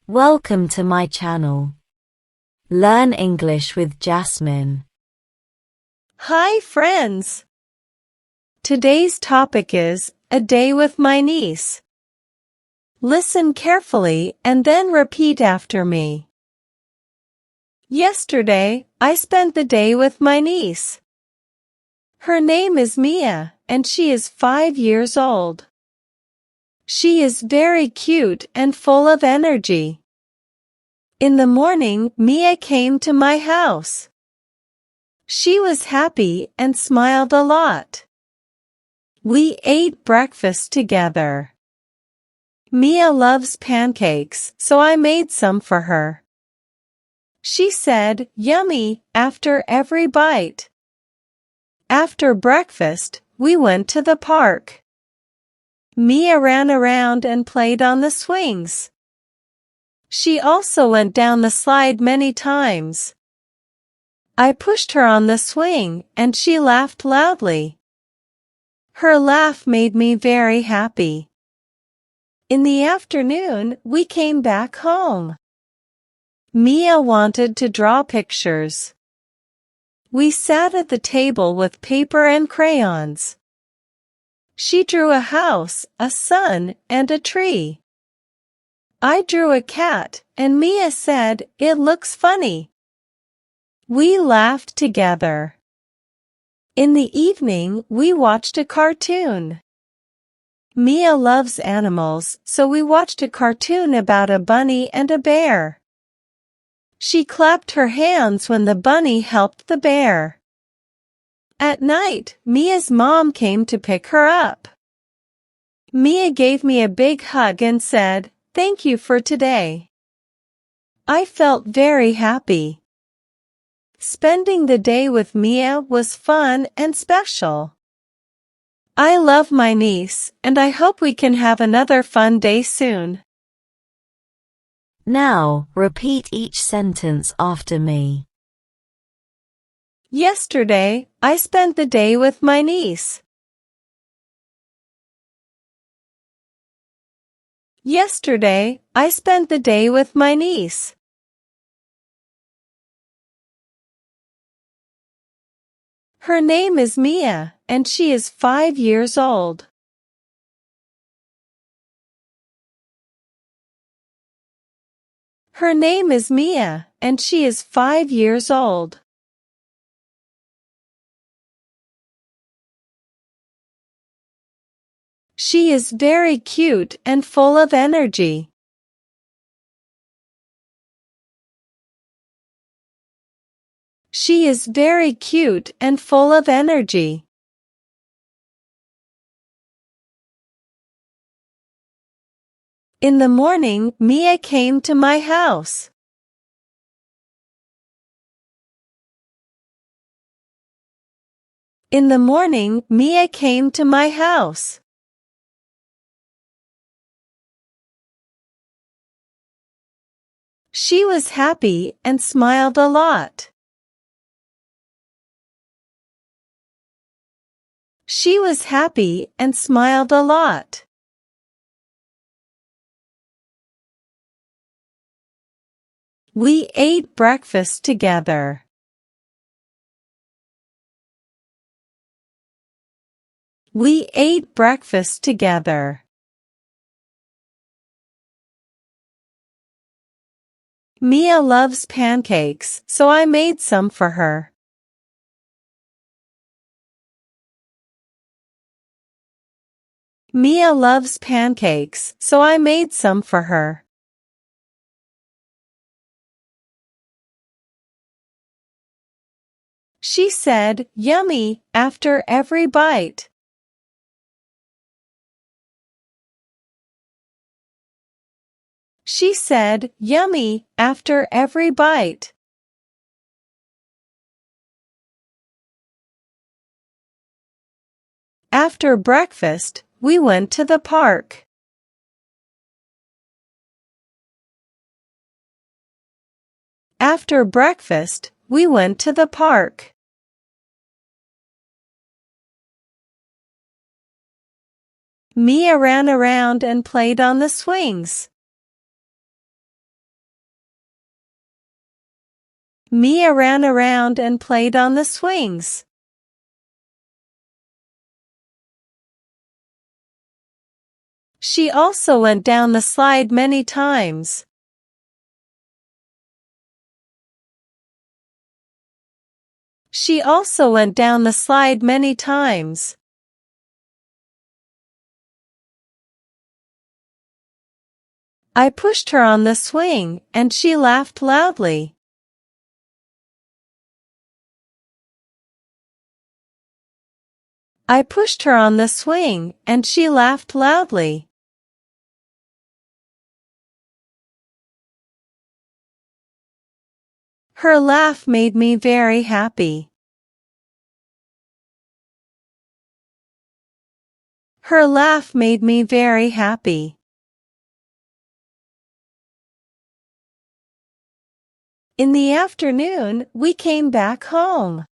Welcome to my channel. Learn English with Jasmine. Hi friends! Today's topic is a day with my niece. Listen carefully and then repeat after me. Yesterday, I spent the day with my niece. Her name is Mia, and she is 5 years old. She is very cute and full of energy. In the morning, Mia came to my house. She was happy and smiled a lot. We ate breakfast together. Mia loves pancakes, so I made some for her. She said, "Yummy," after every bite. After breakfast, we went to the park. Mia ran around and played on the swings. She also went down the slide many times. I pushed her on the swing and she laughed loudly. Her laugh made me very happy. In the afternoon, we came back home. Mia wanted to draw pictures. We sat at the table with paper and crayons. She drew a house, a sun, and a tree. I drew a cat, and Mia said, "It looks funny." We laughed together. In the evening, we watched a cartoon. Mia loves animals, so we watched a cartoon about a bunny and a bear. She clapped her hands when the bunny helped the bear. At night, Mia's mom came to pick her up. Mia gave me a big hug and said, "Thank you for today." I felt very happy. Spending the day with Mia was fun and special. I love my niece, and I hope we can have another fun day soon. Now, repeat each sentence after me. Yesterday, I spent the day with my niece. Yesterday, I spent the day with my niece. Her name is Mia, and she is 5 years old. Her name is Mia, and she is 5 years old. She is very cute and full of energy. She is very cute and full of energy. In the morning, Mia came to my house. In the morning, Mia came to my house. She was happy and smiled a lot. She was happy and smiled a lot. We ate breakfast together. We ate breakfast together. Mia loves pancakes, so I made some for her. Mia loves pancakes, so I made some for her. She said, "Yummy," after every bite. She said, "Yummy," after every bite. After breakfast, we went to the park. After breakfast, we went to the park. Mia ran around and played on the swings. Mia ran around and played on the swings. She also went down the slide many times. She also went down the slide many times. I pushed her on the swing, and she laughed loudly. I pushed her on the swing, and she laughed loudly. Her laugh made me very happy. Her laugh made me very happy. In the afternoon, we came back home.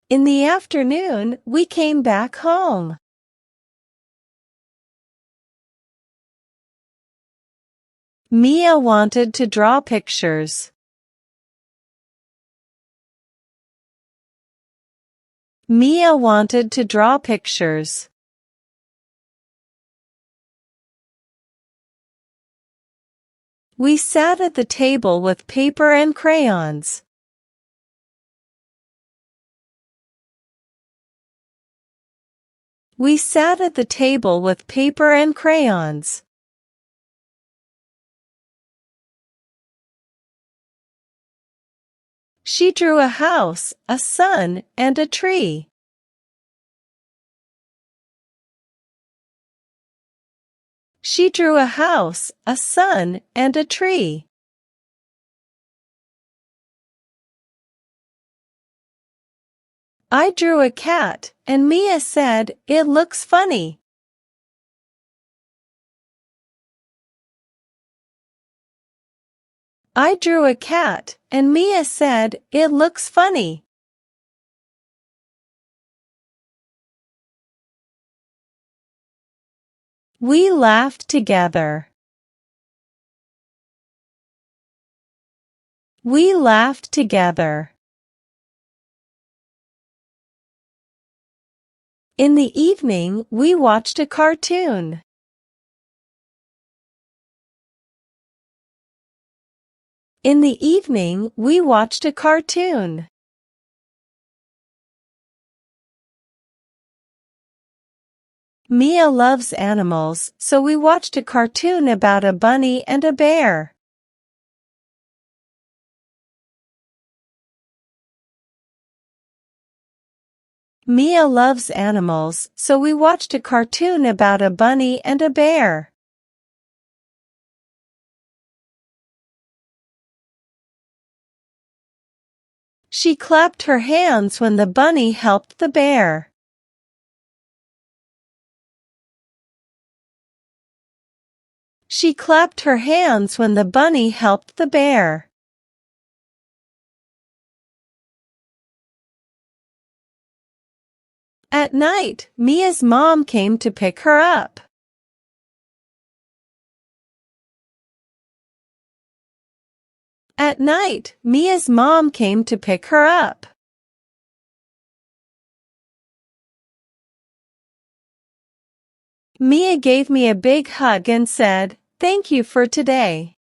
In the afternoon, we came back home. Mia wanted to draw pictures. Mia wanted to draw pictures. We sat at the table with paper and crayons. We sat at the table with paper and crayons. She drew a house, a sun, and a tree. She drew a house, a sun, and a tree. I drew a cat, and Mia said, "It looks funny." I drew a cat, and Mia said, "It looks funny." We laughed together. We laughed together. In the evening, we watched a cartoon. In the evening, we watched a cartoon. Mia loves animals, so we watched a cartoon about a bunny and a bear. Mia loves animals, so we watched a cartoon about a bunny and a bear. She clapped her hands when the bunny helped the bear. She clapped her hands when the bunny helped the bear. At night, Mia's mom came to pick her up. At night, Mia's mom came to pick her up. Mia gave me a big hug and said, "Thank you for today."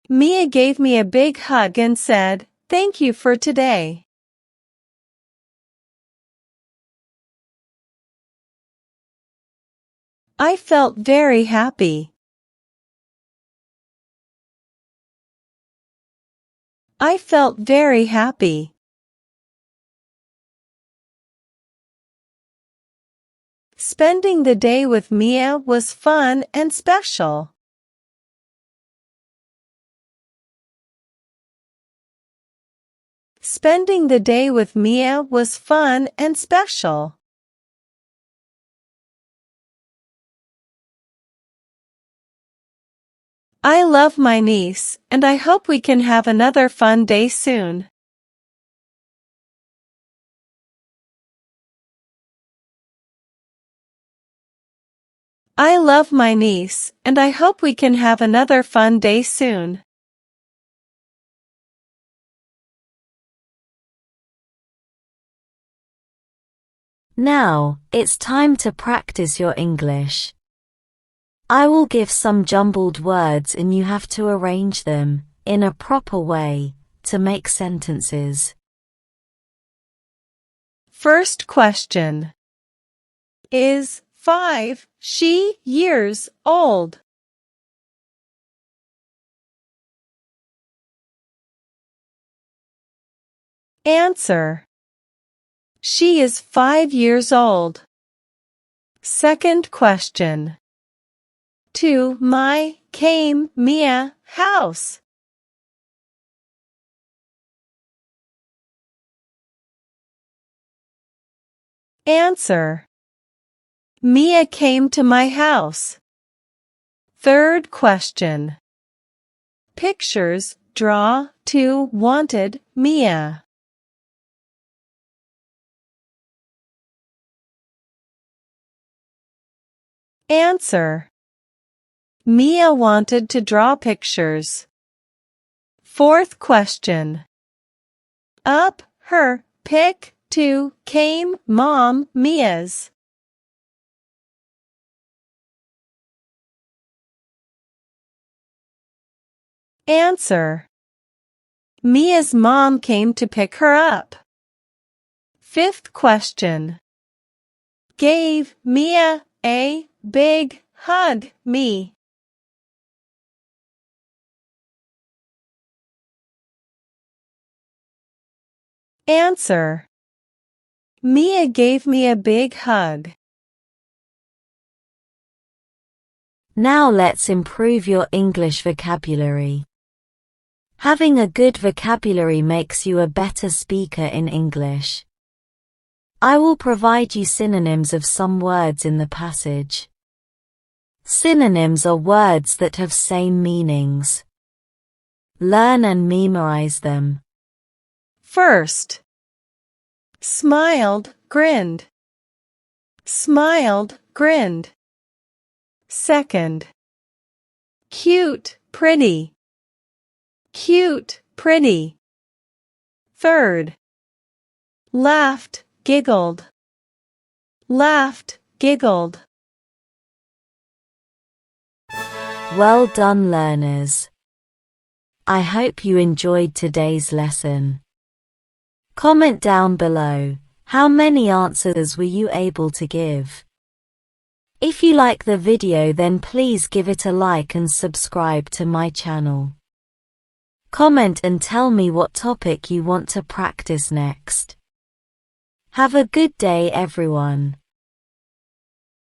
Mia gave me a big hug and said, "Thank you for today." I felt very happy. I felt very happy. Spending the day with Mia was fun and special. Spending the day with Mia was fun and special. I love my niece, and I hope we can have another fun day soon. I love my niece, and I hope we can have another fun day soon. Now, it's time to practice your English. I will give some jumbled words and you have to arrange them, in a proper way, to make sentences. First question. Is 5 she years old? Answer. She is 5 years old. Second question. To my came Mia house. Answer. Mia came to my house. Third question. Pictures draw to wanted Mia. Answer. Mia wanted to draw pictures. Fourth question. Up her pic to came mom Mia's. Answer. Mia's mom came to pick her up. Fifth question. Gave Mia a big hug me. Answer. Mia gave me a big hug. Now let's improve your English vocabulary. Having a good vocabulary makes you a better speaker in English. I will provide you synonyms of some words in the passage. Synonyms are words that have same meanings. Learn and memorize them. First. Smiled, grinned. Smiled, grinned. Second. Cute, pretty. Cute, pretty. Third. Laughed, giggled. Laughed, giggled. Well done, learners. I hope you enjoyed today's lesson. Comment down below, how many answers were you able to give? If you like the video, then please give it a like and subscribe to my channel. Comment and tell me what topic you want to practice next. Have a good day, everyone.